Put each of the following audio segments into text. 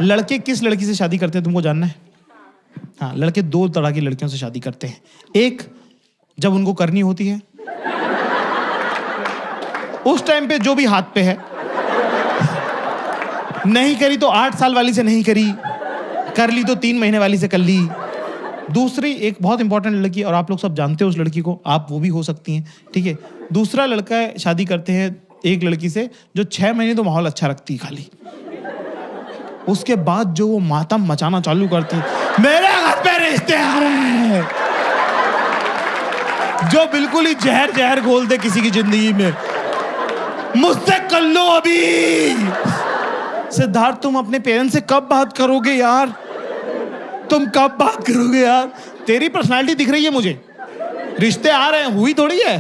लड़के किस लड़की से शादी करते हैं तुमको जानना है? हाँ, लड़के दो तरह की लड़कियों से शादी करते हैं। एक, जब उनको करनी होती है, उस टाइम पे जो भी हाथ पे है, नहीं करी तो 8 साल वाली से नहीं करी, कर ली तो 3 महीने वाली से कर ली। दूसरी, एक बहुत इंपॉर्टेंट लड़की, और आप लोग सब जानते हो उस लड़की को, आप वो भी हो सकती हैं, ठीक है। दूसरा लड़का शादी करते हैं एक लड़की से जो 6 महीने तो माहौल अच्छा रखती खाली, उसके बाद जो वो मातम मचाना चालू करती, मेरे घर पे रिश्ते आ रहे हैं, जो बिल्कुल ही जहर जहर घोल दे किसी की जिंदगी में, मुझसे कर लो अभी। सिद्धार्थ, तुम अपने पेरेंट्स से कब बात करोगे यार? तुम कब बात करोगे यार? तेरी पर्सनालिटी दिख रही है मुझे, रिश्ते आ रहे हैं, हुई थोड़ी है।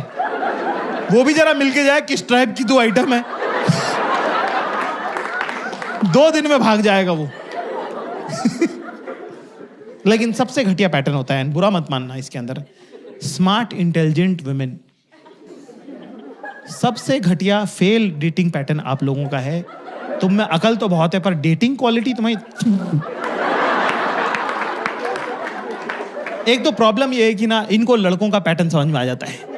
वो भी जरा मिलके जाए किस टाइप की तू आइटम है। 2 दिन में भाग जाएगा वो। लेकिन सबसे घटिया पैटर्न होता है, बुरा मत मानना इसके अंदर, स्मार्ट इंटेलिजेंट वुमेन। सबसे घटिया फेल डेटिंग पैटर्न आप लोगों का है। तुम में अकल तो बहुत है पर डेटिंग क्वालिटी तुम्हारी। एक तो प्रॉब्लम ये है कि ना, इनको लड़कों का पैटर्न समझ में आ जाता है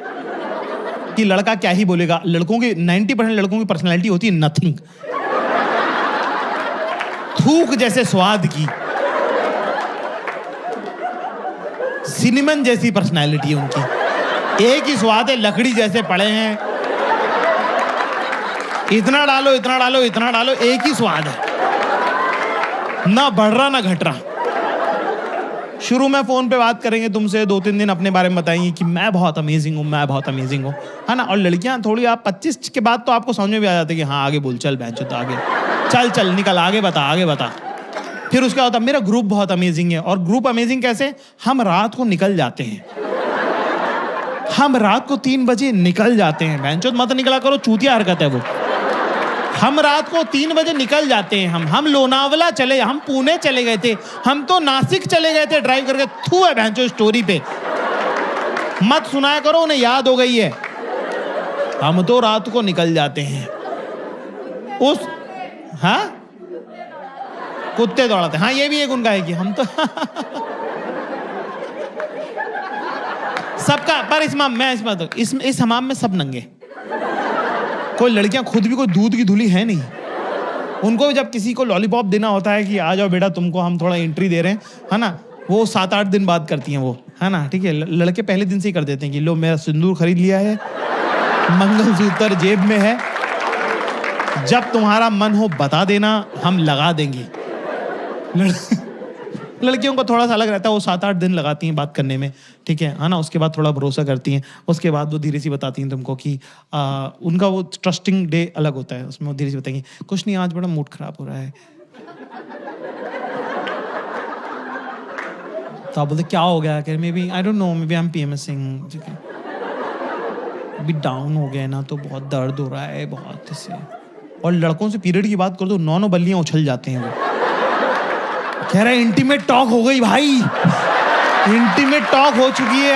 कि लड़का क्या ही बोलेगा। लड़कों की 90% लड़कों की पर्सनैलिटी होती है नथिंग, थूक जैसे स्वाद की, सिनेमन जैसी पर्सनैलिटी है उनकी। एक ही स्वाद है, लकड़ी जैसे पड़े हैं, इतना डालो इतना डालो इतना डालो, एक ही स्वाद है, ना बढ़ रहा ना घट रहा। शुरू में फोन पे बात करेंगे तुमसे, 2-3 दिन अपने बारे में बताएंगे कि मैं बहुत अमेजिंग हूँ, मैं बहुत अमेजिंग हूँ, है ना। और लड़कियां थोड़ी, आप 25 के बाद तो आपको समझ में भी आ जाते हैं कि हाँ आगे बोल, चल बहन आगे चल चल निकल, आगे बता आगे बता। फिर उसका होता मेरा ग्रुप बहुत अमेजिंग है। और ग्रुप अमेजिंग कैसे? हम रात को निकल जाते हैं, हम रात को 3 बजे निकल जाते हैं। बहनचोद मत निकला करो, चूतिया हरकत है वो। हम रात को 3 बजे निकल जाते हैं। हम लोनावला चले, हम पुणे चले गए थे, हम तो नासिक चले गए थे ड्राइव करके। थू है बहनचोद स्टोरी पे, मत सुनाया करो, उन्हें याद हो गई है। हम तो रात को निकल जाते हैं उस, हाँ कुत्ते दौड़ाते, हाँ ये भी एक उनका है कि हम तो सबका। पर इस हमाम में सब नंगे। कोई लड़कियां खुद भी कोई दूध की धुली है नहीं। उनको जब किसी को लॉलीपॉप देना होता है कि आ जाओ बेटा तुमको हम थोड़ा एंट्री दे रहे हैं, है ना, वो 7-8 दिन बाद करती हैं वो, है ना, ठीक है। लड़के पहले दिन से ही कर देते हैं कि लो मेरा सिंदूर खरीद लिया है, मंगलसूत्र जेब में है, जब तुम्हारा मन हो बता देना, हम लगा देंगे। लड़कियों को थोड़ा सा अलग रहता है, वो 7-8 दिन लगाती हैं बात करने में, ठीक है ना। उसके बाद थोड़ा भरोसा करती हैं, उसके बाद वो धीरे से बताती हैं तुमको कि उनका वो ट्रस्टिंग डे अलग होता है, उसमें वो धीरे से बताएंगी कुछ नहीं आज बड़ा मूड खराब हो रहा है। तो आप बोलते क्या हो गया? कह maybe I don't know, maybe I am PMSing, ठीक है, अभी डाउन हो गया ना तो बहुत दर्द हो रहा है बहुत से। और लड़कों से पीरियड की बात कर दो, 9 बल्लियां उछल जाते हैं वो। कह रहा है इंटीमेट टॉक हो गई भाई, इंटीमेट टॉक हो चुकी है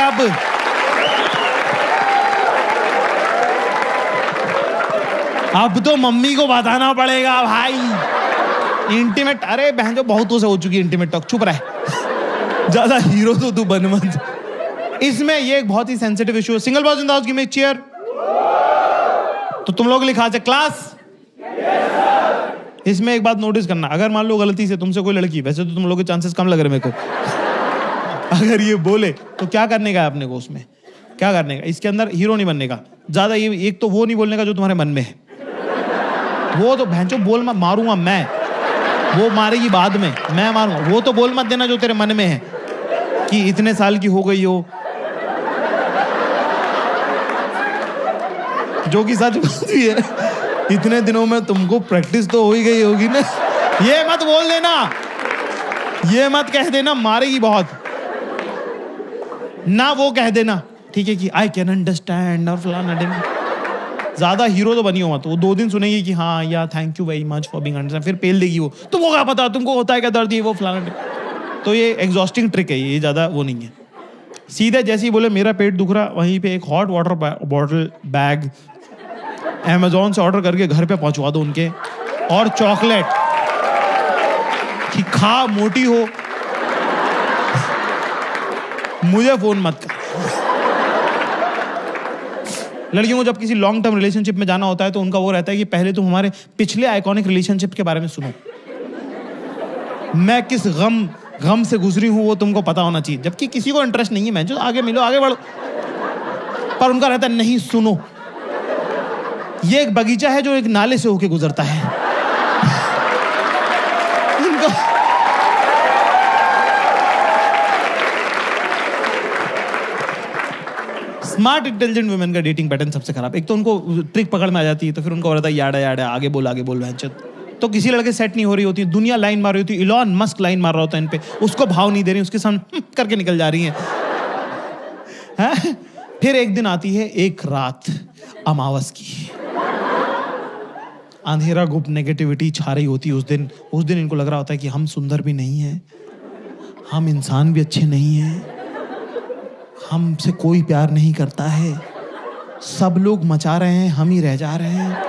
अब तो मम्मी को बताना पड़ेगा भाई इंटीमेट। अरे बहन जो बहुतों से हो चुकी है इंटीमेट टॉक, चुप रहे, ज्यादा हीरो तो तू बन मत। इसमें ये एक बहुत ही सेंसिटिव इशू है। Single boys in the house, give me chair. तो तुम लोग लिखा है क्लास। इसमें एक बात नोटिस करना, अगर मान लो गलती से तुमसे कोई लड़की, वैसे तो तुम लोगों के चांसेस कम लग रहे मेरे को, अगर ये बोले तो क्या करने का है अपने को? उसमें क्या करने का? इसके अंदर हीरो नहीं बनने का ज्यादा। ये एक तो वो नहीं बोलने का जो तुम्हारे मन में है, वो तो भैंचो बोल मत, मारूंगा मैं, वो मारेगी बाद में, मैं मारूंगा। वो तो बोल मत देना जो तेरे मन में है कि इतने साल की हो गई हो, जो कि सच बात भी है। इतने दिनों में तुमको प्रैक्टिस तो हो ही गई होगी ना। ये मत बोल देना, ये मत कह देना, मारेगी बहुत ना। वो कह देना ठीक है कि आई कैन अंडरस्टैंड और फलाना दिन। ज्यादा हीरो तो बनी हो मत। वो 2 दिन सुनेगी कि हाँ या thank you very much for being understand, फिर पेल देगी वो। तुमको क्या पता, तुमको होता है क्या दर्द, ये वो फलाना। तो ये एग्जॉस्टिंग ट्रिक है, ये ज्यादा वो नहीं है। सीधे जैसे ही बोले मेरा पेट दुख रहा, वहीं पे एक hot water bottle bag Amazon से ऑर्डर करके घर पे पहुंचवा दो उनके, और चॉकलेट खा मोटी हो, मुझे फोन मत कर। लड़कियों को जब किसी लॉन्ग टर्म रिलेशनशिप में जाना होता है तो उनका वो रहता है कि पहले तुम हमारे पिछले आइकॉनिक रिलेशनशिप के बारे में सुनो, मैं किस गम से गुजरी हूं वो तुमको पता होना चाहिए। जबकि किसी को इंटरेस्ट नहीं है, मैं जो आगे मिलो, आगे बढ़ो, पर उनका रहता है नहीं सुनो। ये एक बगीचा है जो एक नाले से होके गुजरता है। स्मार्ट इंटेलिजेंट वुमेन का डेटिंग पैटर्न सबसे खराब। एक तो उनको ट्रिक पकड़ में आ जाती है, तो फिर उनको रहता है याड़ा याड़ा, आगे बोल भैंचोद। तो किसी लड़के सेट नहीं हो रही होती, दुनिया लाइन मार रही होती, इलॉन मस्क लाइन मार रहा होता है इन पे, उसको भाव नहीं दे रही, उसके सामने करके निकल जा रही है। फिर एक दिन आती है एक रात अमावस की, अंधेरा गुप्त नेगेटिविटी छा रही होती है। उस दिन इनको लग रहा होता है कि हम सुंदर भी नहीं हैं, हम इंसान भी अच्छे नहीं हैं, हमसे कोई प्यार नहीं करता है, सब लोग मचा रहे हैं, हम ही रह जा रहे हैं।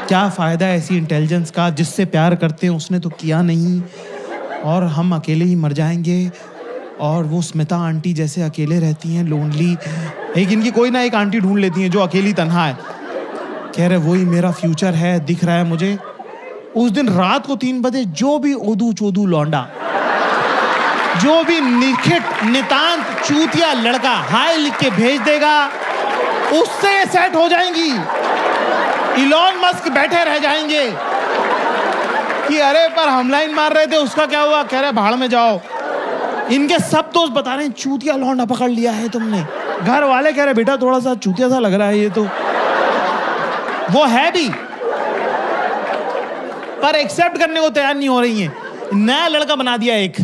क्या फायदा ऐसी इंटेलिजेंस का, जिससे प्यार करते हैं उसने तो किया नहीं, और हम अकेले ही मर जाएंगे। और वो स्मिता आंटी जैसे अकेले रहती हैं, लोनली। एक इनकी कोई ना एक आंटी ढूंढ लेती हैं जो अकेली तन्हा है, कह रहे वही मेरा फ्यूचर है, दिख रहा है मुझे। उस दिन रात को 3 बजे जो भी ओदू चोदू लौंडा, जो भी निखिट नितांत चूतिया लड़का हाय लिख के भेज देगा, उससे ये सेट हो जाएंगी। इलॉन मस्क बैठे रह जाएंगे कि अरे पर हम लाइन मार रहे थे, उसका क्या हुआ, कह रहे भाड़ में जाओ। इनके सब दोस्त बता रहे हैं चूतिया लौंडा पकड़ लिया है तुमने। घर वाले कह रहे बेटा थोड़ा सा चूतिया सा लग रहा है ये तो, वो है भी, पर एक्सेप्ट करने को तैयार नहीं हो रही है। नया लड़का बना दिया एक,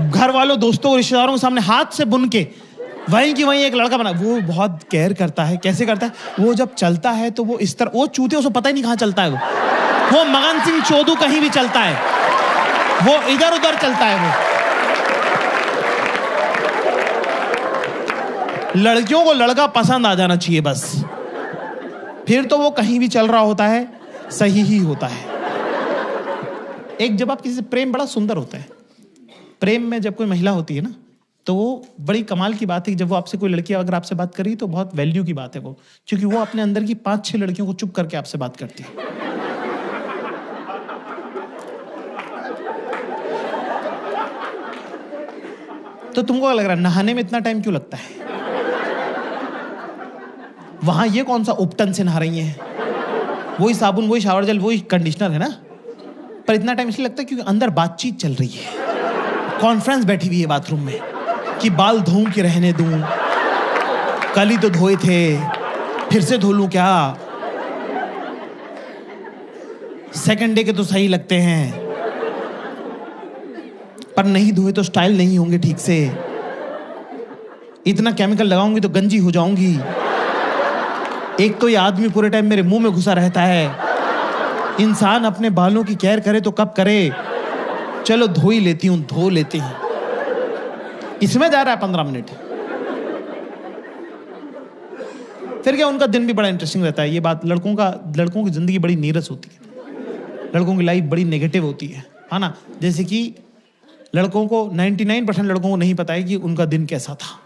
घर वालों दोस्तों रिश्तेदारों के सामने हाथ से बुन के वहीं की वहीं एक लड़का बना। वो बहुत केयर करता है। कैसे करता है? वो जब चलता है तो वो इस तरह, वो चूते उसको पता ही नहीं कहाँ चलता है। वो मगन सिंह चोदू कहीं भी चलता है, वो इधर उधर चलता है। वो लड़कियों को लड़का पसंद आ जाना चाहिए बस, फिर तो वो कहीं भी चल रहा होता है, सही ही होता है। एक जब आप किसी से, प्रेम बड़ा सुंदर होता है। प्रेम में जब कोई महिला होती है ना, तो वो बड़ी कमाल की बात है कि जब वो आपसे, कोई लड़की अगर आपसे बात करी तो बहुत वैल्यू की बात है वो, क्योंकि वो अपने अंदर की 5-6 लड़कियों को चुप करके आपसे बात करती है। तो तुमको क्या लग रहा है नहाने में इतना टाइम क्यों लगता है? वहां ये कौन सा उपटन से नहा रही है, वही साबुन, वही शावर जेल, वही कंडीशनर है ना, पर इतना टाइम इसलिए लगता है क्योंकि अंदर बातचीत चल रही है, कॉन्फ्रेंस बैठी हुई है बाथरूम में कि बाल धोऊं कि रहने दूं, कल ही तो धोए थे, फिर से धो लूं क्या, सेकंड डे के तो सही लगते हैं पर नहीं धोए तो स्टाइल नहीं होंगे ठीक से, इतना केमिकल लगाऊंगी तो गंजी हो जाऊंगी, एक तो ये आदमी पूरे टाइम मेरे मुंह में घुसा रहता है, इंसान अपने बालों की केयर करे तो कब करे, चलो धो ही लेती हूं, धो लेते हैं, इसमें जा रहा है 15 मिनट। फिर क्या, उनका दिन भी बड़ा इंटरेस्टिंग रहता है। ये बात लड़कों की जिंदगी बड़ी नीरस होती है, लड़कों की लाइफ बड़ी नेगेटिव होती है ना। जैसे कि लड़कों को 99% लड़कों को नहीं पता है कि उनका दिन कैसा था।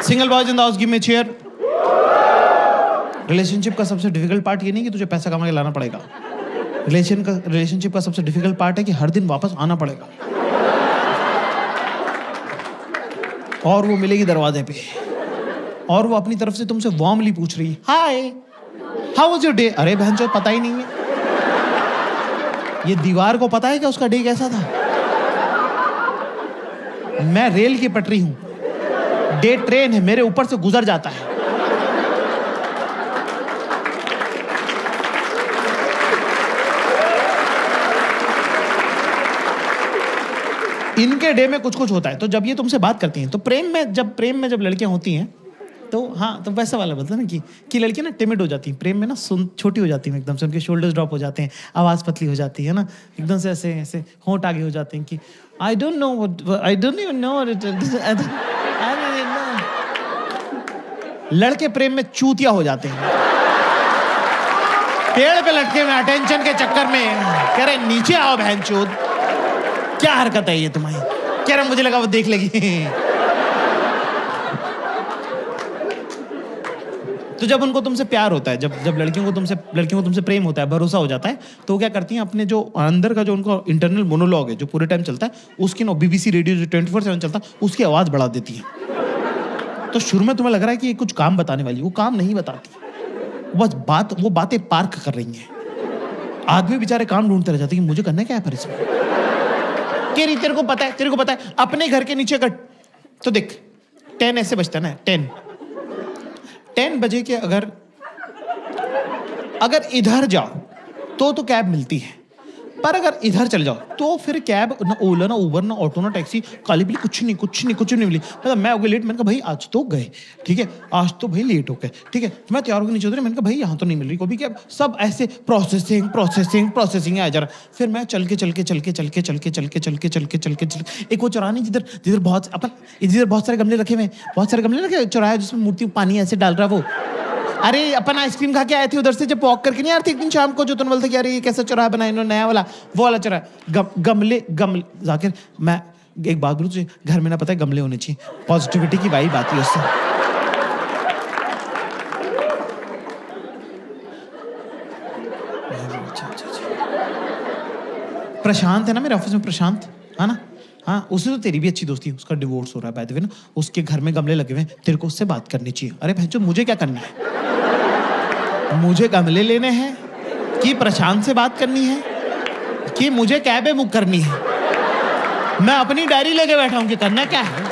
Single boys in the house, give me chair. Relationship का सबसे डिफिकल्ट पार्ट ये नहीं कि तुझे पैसा कमा के लाना पड़ेगा, रिलेशनशिप का सबसे डिफिकल्ट पार्ट है कि हर दिन वापस आना पड़ेगा और वो मिलेगी दरवाजे पे और वो अपनी तरफ से तुमसे वार्मली पूछ रही है, hi how was your day. अरे बहनचोद पता ही नहीं है, ये दीवार को पता है कि उसका डे कैसा था। मैं रेल की पटरी हूं, डे ट्रेन है, मेरे ऊपर से गुजर जाता है। इनके डे में कुछ कुछ होता है। तो जब ये तुमसे बात करती हैं तो प्रेम में जब लड़कियां होती हैं तो हाँ, तो वैसा वाला बोलता है ना कि लड़कियां ना टिमिड हो जाती हैं प्रेम में ना, छोटी हो जाती हैं एकदम से, उनके शोल्डर्स ड्रॉप हो जाते हैं, आवाज़ पतली हो जाती है ना, एकदम से ऐसे होंठ आगे हो जाते हैं कि आई डोंट इवन नो अरे ना, लड़के प्रेम में चूतिया हो जाते हैं, पेड़ पे लटके में अटेंशन के चक्कर में कह रहे नीचे आओ बहनचोद। क्या हरकत है ये तुम्हारी? कह रहे मुझे लगा वो देख लेगी। तो जब उनको तुमसे प्यार होता है, जब लड़कियों को तुमसे प्रेम होता है, भरोसा हो जाता है, तो क्या करती हैं, अपने जो अंदर का जो उनको इंटरनल मोनोलॉग है जो पूरे टाइम चलता है, उसकी ना बीबीसी रेडियो जो 24/7 चलता है, उसकी आवाज बढ़ा देती है। तो शुरू में तुम्हें लग रहा है कि ये कुछ काम बताने वाली, वो काम नहीं बताती, बस वो बातें पार्क कर रही हैं। आदमी बेचारे काम ढूंढते रह जाते हैं कि मुझे करना क्या है पर इसमें। तेरे को पता है अपने घर के नीचे का, तो देख 10 ऐसे बजता है ना, 10 बजे के अगर इधर जाओ तो कैब मिलती है, पर अगर इधर चले जाओ तो फिर कैब ना, ओला ना, उबर ना, ऑटो ना, टैक्सी, काली बिल्ली कुछ नहीं मिली। मतलब मैं हो गया लेट, मैंने कहा भाई आज तो गए, ठीक है, आज तो भाई लेट हो गए, ठीक है, मैं तैयार होकर नीचे उतरे, मैंने कहा भाई यहाँ तो नहीं मिल रही कोई कैब, सब ऐसे प्रोसेसिंग है जरा। फिर मैं चल के एक वो चौराहा नहीं जिधर बहुत सारे गमले रखे हुए, चौराहा जिसमें मूर्ति पानी ऐसे डाल रहा है वो। अरे अपन आइसक्रीम खा के आए थे उधर से, जब वॉक करके नहीं आ रहे थे एक दिन शाम को, जो तुमने बोलते कि अरे ये कैसा चौराहा बनाया इन्होंने नया वाला, वो वाला चौराहा। गमले जाकिर, मैं एक बात बोलूं तुझे, घर में ना पता है गमले होने चाहिए, पॉजिटिविटी की वाइब आती है उससे। प्रशांत है ना मेरे ऑफिस में, प्रशांत है ना, हाँ, उससे तो तेरी भी अच्छी दोस्ती है, उसका डिवोर्स हो रहा है बाय द वे ना, उसके घर में गमले लगे हुए हैं, तेरे को उससे बात करनी चाहिए। अरे भैंचो मुझे क्या करना है? मुझे गमले लेने हैं कि प्रशांत से बात करनी है कि मुझे कैब बुक करनी है? मैं अपनी डायरी लेके बैठा हूं कि करना क्या है।